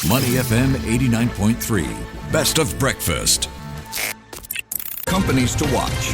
Money FM 89.3. Best of breakfast. Companies to watch.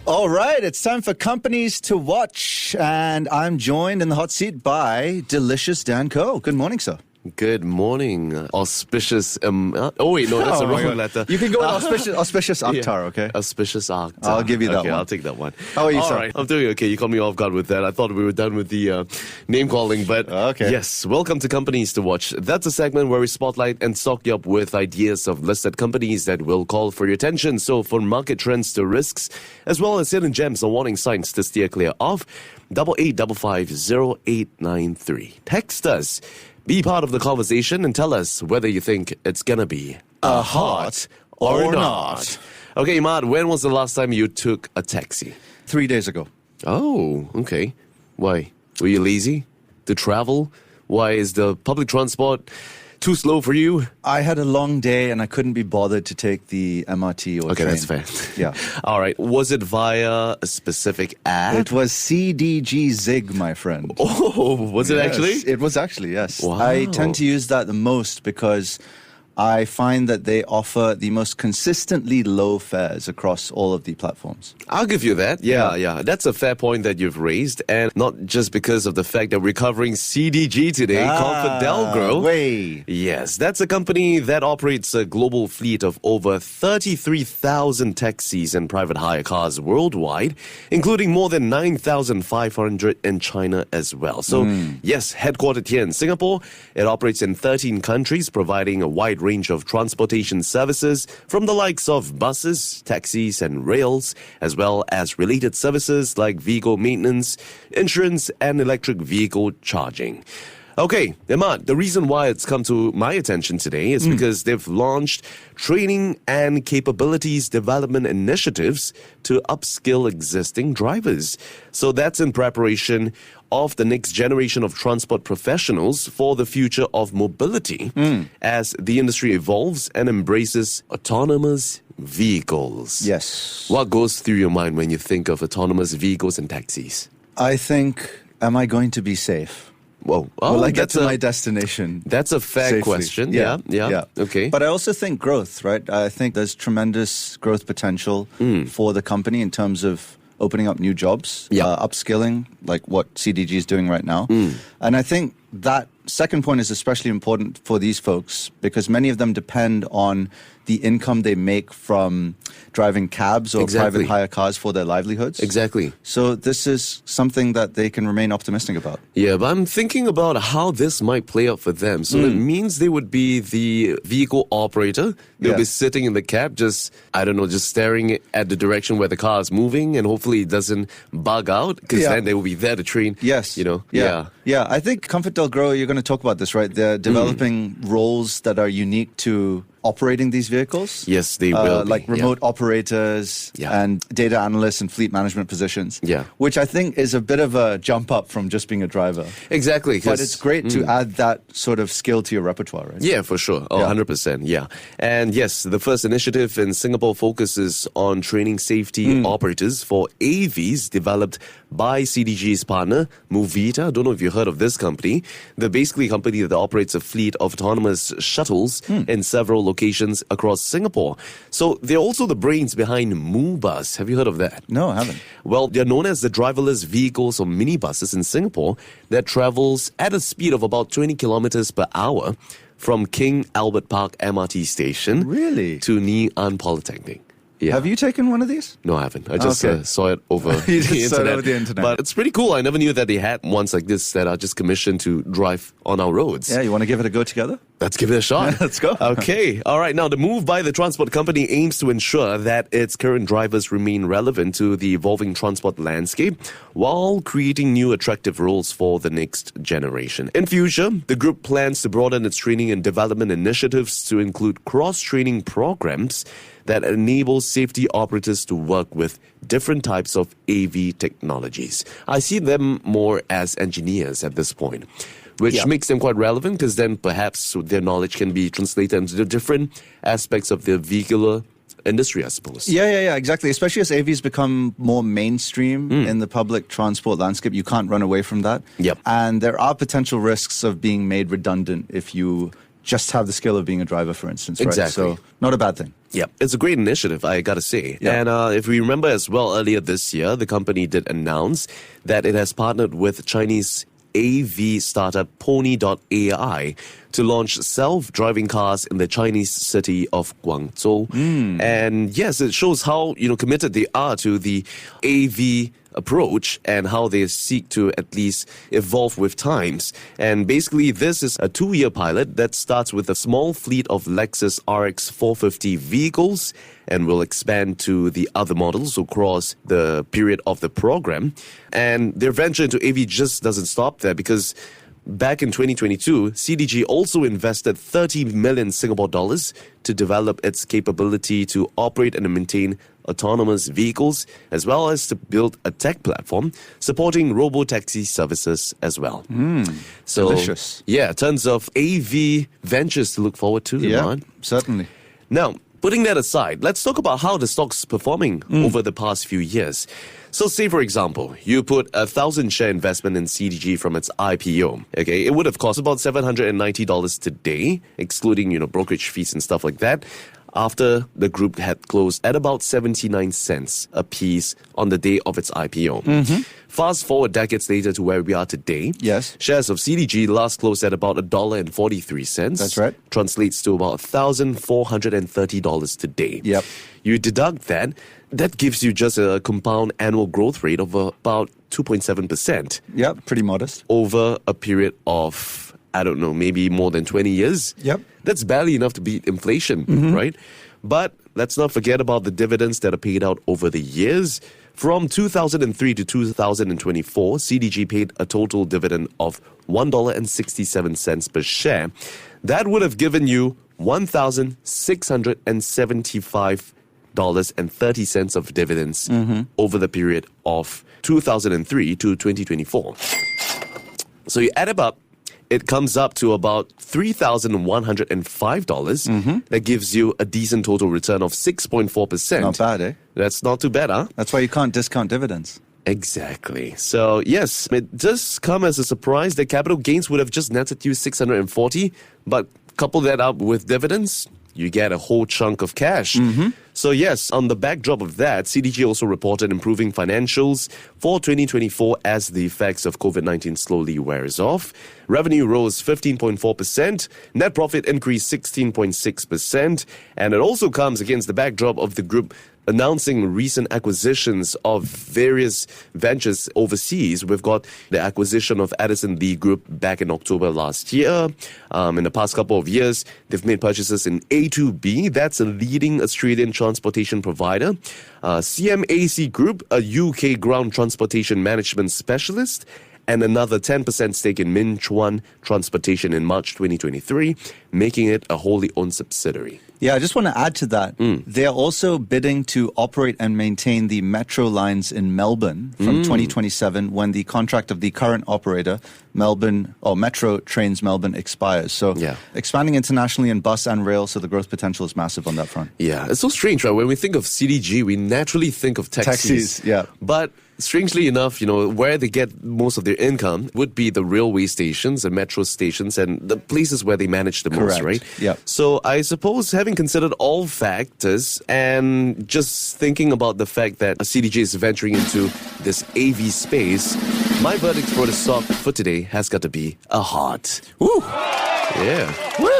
All right, it's time for Companies to Watch. And I'm joined in the hot seat by Delicious Dan Coe. Good morning, sir. Good morning, auspicious. Oh wait, no, that's a wrong letter. You can go with auspicious Akhtar, okay? Auspicious Akhtar. I'll give you that one. one. I'll take that one. How are you, sir? All right, I'm doing okay. You caught me off guard with that. I thought we were done with the name calling, but okay. Yes, welcome to Companies to Watch. That's a segment where we spotlight and stock you up with ideas of listed companies that will call for your attention. So from market trends to risks, as well as hidden gems or warning signs to steer clear of, 88550893. Text us. Be part of the conversation and tell us whether you think it's gonna be a hot or not. Okay, Emaad, when was the last time you took a taxi? 3 days ago. Oh, okay. Why? Were you lazy to travel? Why is the public transport too slow for you? I had a long day and I couldn't be bothered to take the MRT or Okay, train. that's fair. Yeah. All right. Was it via a specific app? It was CDG Zig, my friend. Oh, was it Yes, actually? It was actually, yes. Wow. I tend to use that the most because I find that they offer the most consistently low fares across all of the platforms. I'll give you that. Yeah. That's a fair point that you've raised. And not just because of the fact that we're covering CDG today, ComfortDelGro. Way. Yes, that's a company that operates a global fleet of over 33,000 taxis and private hire cars worldwide, including more than 9,500 in China as well. So, yes, headquartered here in Singapore, it operates in 13 countries, providing a wide range of transportation services from the likes of buses, taxis, and rails, as well as related services like vehicle maintenance, insurance, and electric vehicle charging. Okay, Emaad, the reason why it's come to my attention today is because they've launched training and capabilities development initiatives to upskill existing drivers. So that's in preparation of the next generation of transport professionals for the future of mobility as the industry evolves and embraces autonomous vehicles. Yes. What goes through your mind when you think of autonomous vehicles and taxis? I think, am I going to be safe? Whoa. Will I get to my destination? That's a fair safely? question. Yeah. Okay. But I also think growth, right? I think there's tremendous growth potential for the company in terms of opening up new jobs, upskilling, like what CDG is doing right now. And I think that second point is especially important for these folks because many of them depend on the income they make from driving cabs or private hire cars for their livelihoods. Exactly. So this is something that they can remain optimistic about. Yeah, but I'm thinking about how this might play out for them. So it means they would be the vehicle operator. They'll be sitting in the cab, just staring at the direction where the car is moving and hopefully it doesn't bug out because then they will be there to train. Yes. Yeah. I think ComfortDelGro, you're going to talk about this, right? They're developing roles that are unique to operating these vehicles. Yes, they will be. Like remote operators and data analysts and fleet management positions. Yeah. Which I think is a bit of a jump up from just being a driver. Exactly. But it's great to add that sort of skill to your repertoire, right? Yeah, for sure. 100%. Yeah. And yes, the first initiative in Singapore focuses on training safety operators for AVs developed by CDG's partner, Movita. I don't know if you heard of this company. They're basically a company that operates a fleet of autonomous shuttles in several locations across Singapore. So they're also the brains behind MooBus. Have you heard of that? No, I haven't. Well, they're known as the driverless vehicles or minibuses in Singapore that travels at a speed of about 20 kilometers per hour from King Albert Park MRT station to Ngee Ann Polytechnic. Yeah. Have you taken one of these? No, I haven't. I just saw it over You the just saw it internet. over the internet. But it's pretty cool. I never knew that they had ones like this that are just commissioned to drive on our roads. Yeah, you want to give it a go together? Let's give it a shot. Let's go. Okay. All right. Now, the move by the transport company aims to ensure that its current drivers remain relevant to the evolving transport landscape while creating new attractive roles for the next generation. In future, the group plans to broaden its training and development initiatives to include cross-training programs that enable safety operators to work with different types of AV technologies. I see them more as engineers at this point, which makes them quite relevant because then perhaps their knowledge can be translated into the different aspects of the vehicular industry, I suppose. Yeah, exactly. Especially as AVs become more mainstream in the public transport landscape, you can't run away from that. Yep. And there are potential risks of being made redundant if you just have the skill of being a driver, for instance. Right? Exactly. So not a bad thing. Yeah, it's a great initiative, I gotta say. Yeah. And if we remember as well, earlier this year, the company did announce that it has partnered with Chinese AV startup Pony.ai to launch self-driving cars in the Chinese city of Guangzhou. And yes, it shows how committed they are to the AV approach and how they seek to at least evolve with times. And basically, this is a 2-year pilot that starts with a small fleet of Lexus RX 450 vehicles and will expand to the other models across the period of the program. And their venture into AV just doesn't stop there, because back in 2022, CDG also invested 30 million Singapore dollars to develop its capability to operate and maintain autonomous vehicles, as well as to build a tech platform supporting robotaxi services as well. So, delicious. Yeah, tons of AV ventures to look forward to. Yeah, Emaad. certainly. Now, putting that aside, let's talk about how the stock's performing over the past few years. So say, for example, you put a 1,000 share investment in CDG from its IPO. Okay, it would have cost about $790 today, excluding, brokerage fees and stuff like that, after the group had closed at about 79 cents a piece on the day of its IPO. Fast forward decades later to where we are today. Yes. Shares of CDG last closed at about $1.43. That's right. Translates to about $1,430 today. Yep. You deduct that gives you just a compound annual growth rate of about 2.7%. Yeah, pretty modest. Over a period of, I don't know, maybe more than 20 years. Yep. That's barely enough to beat inflation, right? But let's not forget about the dividends that are paid out over the years. From 2003 to 2024, CDG paid a total dividend of $1.67 per share. That would have given you $1,675.30 of dividends over the period of 2003 to 2024. So you add it up, it comes up to about $3,105. That gives you a decent total return of 6.4%. Not bad, eh? That's not too bad, huh? That's why you can't discount dividends. Exactly. So, yes, it does come as a surprise that capital gains would have just netted you 640, but couple that up with dividends, you get a whole chunk of cash. So yes, on the backdrop of that, CDG also reported improving financials for 2024 as the effects of COVID-19 slowly wears off. Revenue rose 15.4%, net profit increased 16.6%, and it also comes against the backdrop of the group announcing recent acquisitions of various ventures overseas. We've got the acquisition of Addison Lee Group back in October last year. In the past couple of years, they've made purchases in A2B, that's a leading Australian transportation provider. CMAC Group, a UK ground transportation management specialist, and another 10% stake in Min Chuan Transportation in March 2023, making it a wholly owned subsidiary. Yeah, I just want to add to that. They're also bidding to operate and maintain the metro lines in Melbourne from 2027 when the contract of the current operator, Metro Trains Melbourne, expires. So expanding internationally in bus and rail, so the growth potential is massive on that front. Yeah, it's so strange, right? When we think of CDG, we naturally think of taxis. Yeah. But strangely enough, where they get most of their income would be the railway stations and metro stations and the places where they manage the most, right? Yeah. So I suppose having considered all factors and just thinking about the fact that CDG is venturing into this AV space, my verdict for the stock for today has got to be a heart. Woo! Yeah. Woo!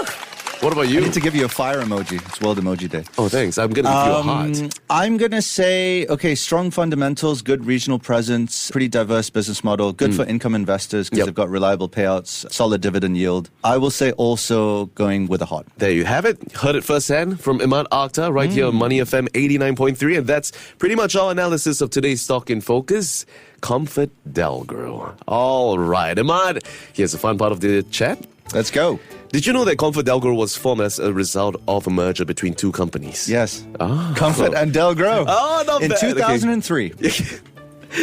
What about you? I need to give you a fire emoji. It's World Emoji Day. Oh, thanks. I'm going to give you a heart. I'm going to say, strong fundamentals, good regional presence, pretty diverse business model, good for income investors because they've got reliable payouts, solid dividend yield. I will say also going with a heart. There you have it. Heard it firsthand from Emaad Akhtar right here on Money FM 89.3. And that's pretty much our analysis of today's Stock in Focus. ComfortDelGro. All right, Emaad, here's the fun part of the chat. Let's go. Did you know that ComfortDelGro was formed as a result of a merger between two companies? Yes. Comfort and DelGro. Oh, not in bad. 2003.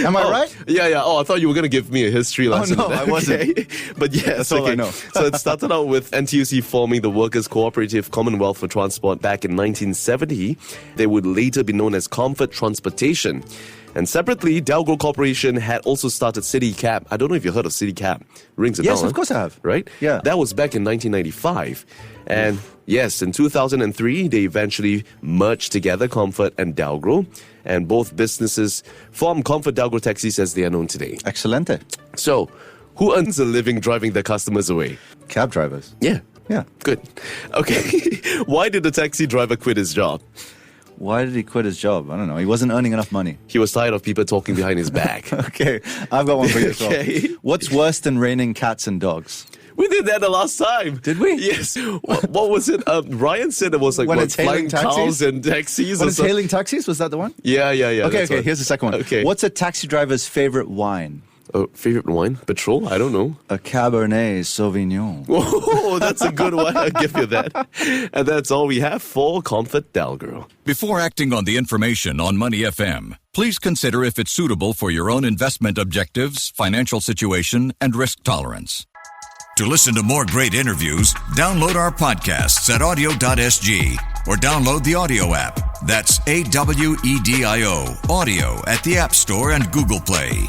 Am I right? Yeah. Oh, I thought you were going to give me a history lesson. Oh, no, I wasn't. But yes, that's all I know. So it started out with NTUC forming the Workers' Cooperative Commonwealth for Transport back in 1970. They would later be known as Comfort Transportation. And separately, DelGro Corporation had also started CityCab. I don't know if you heard of CityCab. Rings a bell. Yes, of course I have. Right? Yeah. That was back in 1995. And yes, in 2003, they eventually merged together, Comfort and DelGro. And both businesses formed ComfortDelGro Taxis as they are known today. Excelente. So, who earns a living driving their customers away? Cab drivers. Yeah. Yeah. Good. Okay. Why did the taxi driver quit his job? Why did he quit his job? I don't know. He wasn't earning enough money. He was tired of people talking behind his back. Okay, I've got one for you as well. Okay. What's worse than raining cats and dogs? We did that the last time. Did we? Yes. What was it? Ryan said it was like When what, it's hailing flying cows taxis? and taxis. When or it's something. hailing taxis, was that the one? Yeah. Okay, that's one. here's the second one. Okay. What's a taxi driver's favorite wine? Favorite wine? Petrol? I don't know. A Cabernet Sauvignon. Oh, that's a good one. I'll give you that. And that's all we have for ComfortDelGro. Before acting on the information on Money FM, please consider if it's suitable for your own investment objectives, financial situation, and risk tolerance. To listen to more great interviews, download our podcasts at audio.sg or download the audio app. That's AWEDIO, audio at the App Store and Google Play.